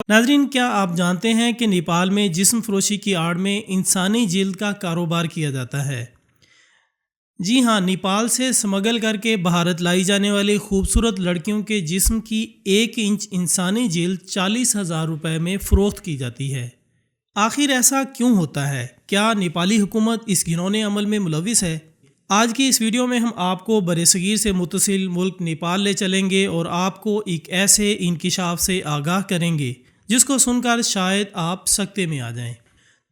ناظرین، کیا آپ جانتے ہیں کہ نیپال میں جسم فروشی کی آڑ میں انسانی جلد کا کاروبار کیا جاتا ہے؟ جی ہاں، نیپال سے سمگل کر کے بھارت لائی جانے والی خوبصورت لڑکیوں کے جسم کی 1 انچ انسانی جلد 40,000 روپے میں فروخت کی جاتی ہے۔ آخر ایسا کیوں ہوتا ہے؟ کیا نیپالی حکومت اس گھنونے عمل میں ملوث ہے؟ آج کی اس ویڈیو میں ہم آپ کو برصغیر سے متصل ملک نیپال لے چلیں گے اور آپ کو ایک ایسے انکشاف سے آگاہ کریں گے جس کو سن کر شاید آپ سکتے میں آ جائیں۔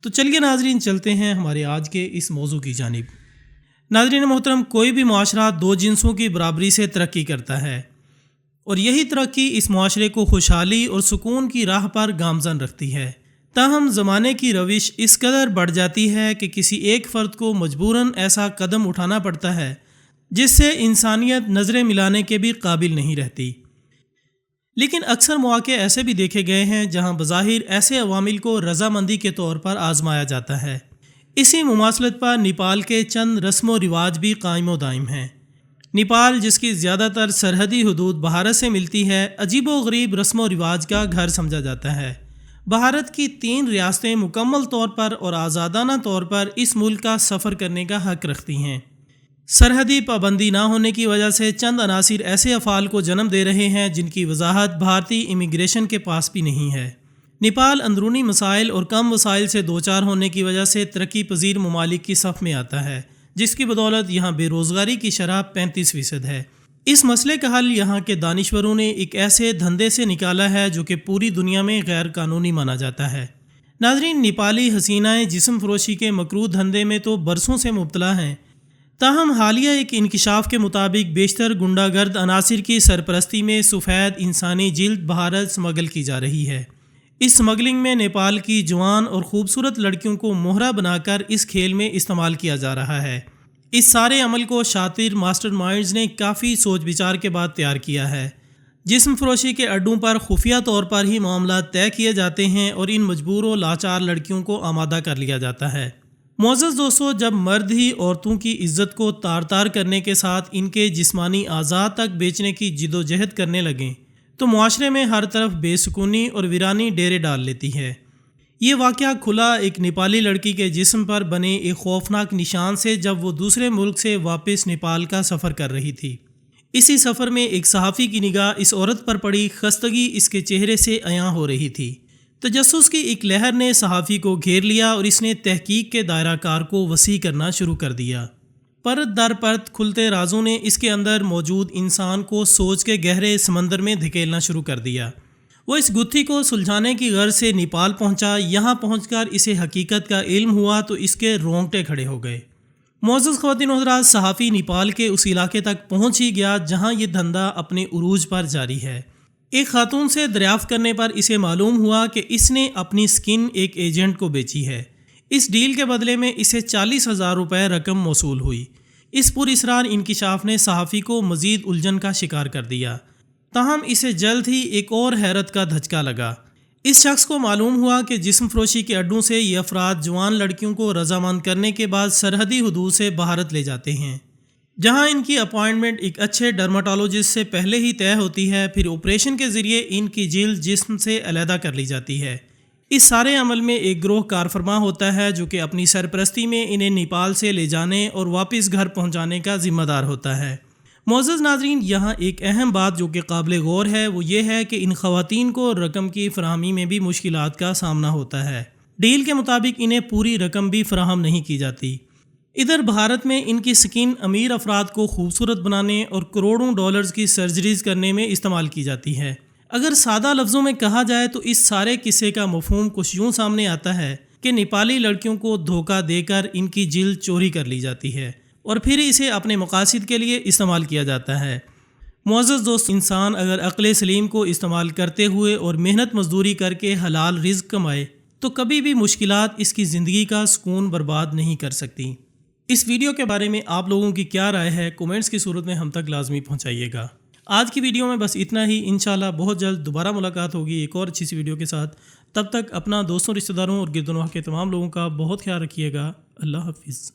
تو چلیے ناظرین، چلتے ہیں ہمارے آج کے اس موضوع کی جانب۔ ناظرین محترم، کوئی بھی معاشرہ 2 جنسوں کی برابری سے ترقی کرتا ہے اور یہی ترقی اس معاشرے کو خوشحالی اور سکون کی راہ پر گامزن رکھتی ہے۔ تاہم زمانے کی روش اس قدر بڑھ جاتی ہے کہ کسی ایک فرد کو مجبوراً ایسا قدم اٹھانا پڑتا ہے جس سے انسانیت نظریں ملانے کے بھی قابل نہیں رہتی۔ لیکن اکثر مواقع ایسے بھی دیکھے گئے ہیں جہاں بظاہر ایسے عوامل کو رضامندی کے طور پر آزمایا جاتا ہے۔ اسی مماثلت پر نیپال کے چند رسم و رواج بھی قائم و دائم ہیں۔ نیپال، جس کی زیادہ تر سرحدی حدود بھارت سے ملتی ہے، عجیب و غریب رسم و رواج کا گھر سمجھا جاتا ہے۔ بھارت کی 3 ریاستیں مکمل طور پر اور آزادانہ طور پر اس ملک کا سفر کرنے کا حق رکھتی ہیں۔ سرحدی پابندی نہ ہونے کی وجہ سے چند عناصر ایسے افعال کو جنم دے رہے ہیں جن کی وضاحت بھارتی امیگریشن کے پاس بھی نہیں ہے۔ نیپال اندرونی مسائل اور کم وسائل سے دوچار ہونے کی وجہ سے ترقی پذیر ممالک کی صف میں آتا ہے، جس کی بدولت یہاں بے روزگاری کی شرح 35% ہے۔ اس مسئلے کا حل یہاں کے دانشوروں نے ایک ایسے دھندے سے نکالا ہے جو کہ پوری دنیا میں غیر قانونی مانا جاتا ہے۔ ناظرین، نیپالی حسینائیں جسم فروشی کے مکروہ دھندے میں تو برسوں سے مبتلا ہیں، تاہم حالیہ ایک انکشاف کے مطابق بیشتر گنڈا گرد عناصر کی سرپرستی میں سفید انسانی جلد بھارت سمگل کی جا رہی ہے۔ اس سمگلنگ میں نیپال کی جوان اور خوبصورت لڑکیوں کو مہرہ بنا کر اس کھیل میں استعمال کیا جا رہا ہے۔ اس سارے عمل کو شاطر ماسٹر مائنڈز نے کافی سوچ بچار کے بعد تیار کیا ہے۔ جسم فروشی کے اڈوں پر خفیہ طور پر ہی معاملات طے کیے جاتے ہیں اور ان مجبور و لاچار لڑکیوں کو آمادہ کر لیا جاتا ہے۔ معزز دوستو، جب مرد ہی عورتوں کی عزت کو تار تار کرنے کے ساتھ ان کے جسمانی اعضاء تک بیچنے کی جدوجہد کرنے لگیں تو معاشرے میں ہر طرف بے سکونی اور ویرانی ڈیرے ڈال لیتی ہے۔ یہ واقعہ کھلا ایک نیپالی لڑکی کے جسم پر بنے ایک خوفناک نشان سے جب وہ دوسرے ملک سے واپس نیپال کا سفر کر رہی تھی۔ اسی سفر میں ایک صحافی کی نگاہ اس عورت پر پڑی، خستگی اس کے چہرے سے عیاں ہو رہی تھی۔ تجسس کی ایک لہر نے صحافی کو گھیر لیا اور اس نے تحقیق کے دائرہ کار کو وسیع کرنا شروع کر دیا۔ پرت در پرت کھلتے رازوں نے اس کے اندر موجود انسان کو سوچ کے گہرے سمندر میں دھکیلنا شروع کر دیا۔ وہ اس گتھی کو سلجھانے کی غرض سے نیپال پہنچا۔ یہاں پہنچ کر اسے حقیقت کا علم ہوا تو اس کے رونگٹے کھڑے ہو گئے۔ معزز خواتین و حضرات، صحافی نیپال کے اس علاقے تک پہنچ ہی گیا جہاں یہ دھندا اپنے عروج پر جاری ہے۔ ایک خاتون سے دریافت کرنے پر اسے معلوم ہوا کہ اس نے اپنی سکن ایک ایجنٹ کو بیچی ہے۔ اس ڈیل کے بدلے میں اسے 40,000 روپے رقم موصول ہوئی۔ اس پراسرار انکشاف نے صحافی کو مزید الجھن کا شکار کر دیا، تاہم اسے جلد ہی ایک اور حیرت کا دھچکا لگا۔ اس شخص کو معلوم ہوا کہ جسم فروشی کے اڈوں سے یہ افراد جوان لڑکیوں کو رضامند کرنے کے بعد سرحدی حدود سے بھارت لے جاتے ہیں، جہاں ان کی اپائنٹمنٹ ایک اچھے ڈرماٹولوجسٹ سے پہلے ہی طے ہوتی ہے، پھر آپریشن کے ذریعے ان کی جلد جسم سے علیحدہ کر لی جاتی ہے۔ اس سارے عمل میں ایک گروہ کار فرما ہوتا ہے جو کہ اپنی سرپرستی میں انہیں نیپال سے لے جانے اور واپس گھر پہنچانے کا ذمہ دار ہوتا ہے۔ معزز ناظرین، یہاں ایک اہم بات جو کہ قابل غور ہے وہ یہ ہے کہ ان خواتین کو رقم کی فراہمی میں بھی مشکلات کا سامنا ہوتا ہے۔ ڈیل کے مطابق انہیں پوری رقم بھی فراہم نہیں کی جاتی۔ ادھر بھارت میں ان کی سکن امیر افراد کو خوبصورت بنانے اور کروڑوں ڈالرز کی سرجریز کرنے میں استعمال کی جاتی ہے۔ اگر سادہ لفظوں میں کہا جائے تو اس سارے قصے کا مفہوم کچھ یوں سامنے آتا ہے کہ نیپالی لڑکیوں کو دھوکہ دے کر ان کی جلد چوری کر لی جاتی ہے اور پھر اسے اپنے مقاصد کے لیے استعمال کیا جاتا ہے۔ معزز دوست، انسان اگر عقل سلیم کو استعمال کرتے ہوئے اور محنت مزدوری کر کے حلال رزق کمائے تو کبھی بھی مشکلات اس کی زندگی کا سکون برباد نہیں کر سکتی۔ اس ویڈیو کے بارے میں آپ لوگوں کی کیا رائے ہے؟ کومنٹس کی صورت میں ہم تک لازمی پہنچائیے گا۔ آج کی ویڈیو میں بس اتنا ہی۔ انشاءاللہ بہت جلد دوبارہ ملاقات ہوگی ایک اور اچھی سی ویڈیو کے ساتھ۔ تب تک اپنا دوستوں، رشتہ داروں اور گرد و نواح کے تمام لوگوں کا بہت خیال رکھیے گا۔ اللہ حافظ۔